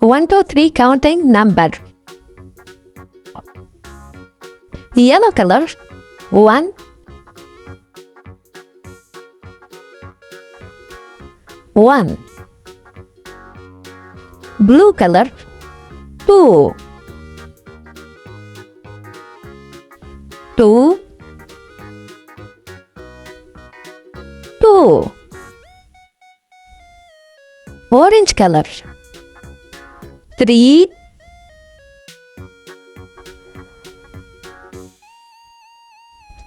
1, 2, 3 counting number. Yellow color. 1. One. Blue color. 2. 2. 2. Orange color. 3.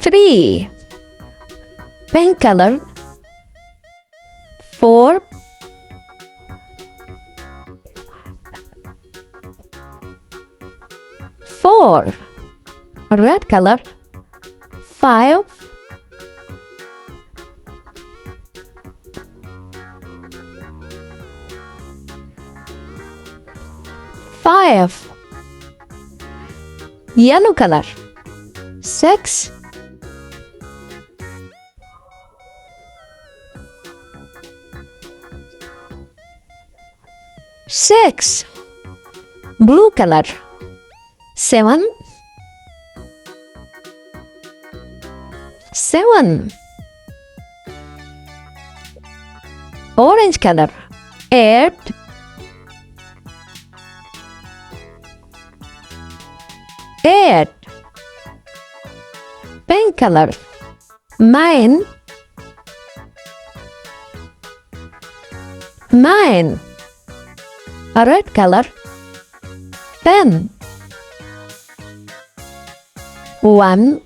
3. Pink color. 4. 4. Red color. 5. 5. Yellow color. 6. 6. Blue color. 7. 7. Orange color. 8. 8. Pink color. 9. 9. Red color. 10. 1.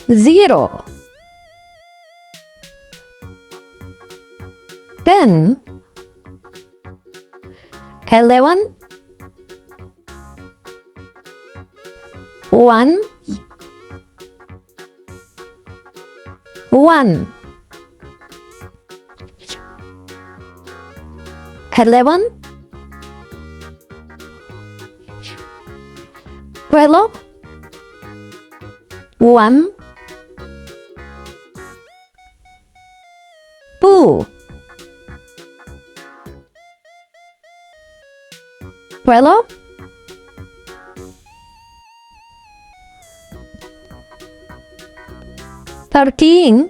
0. 10. 11. 1. 1. 11. 12. 1. 2. 12. 13.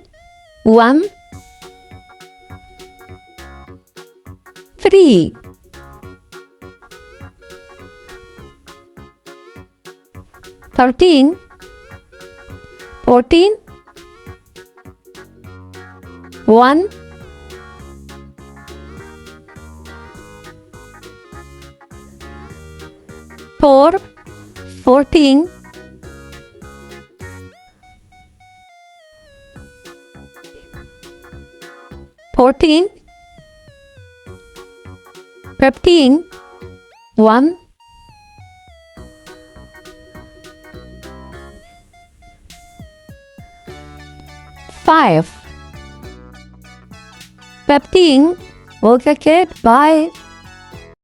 1. 3. 13. 14. 1. 4. 14. 14. 15. 1. 5. 15. Okay, kid. Bye.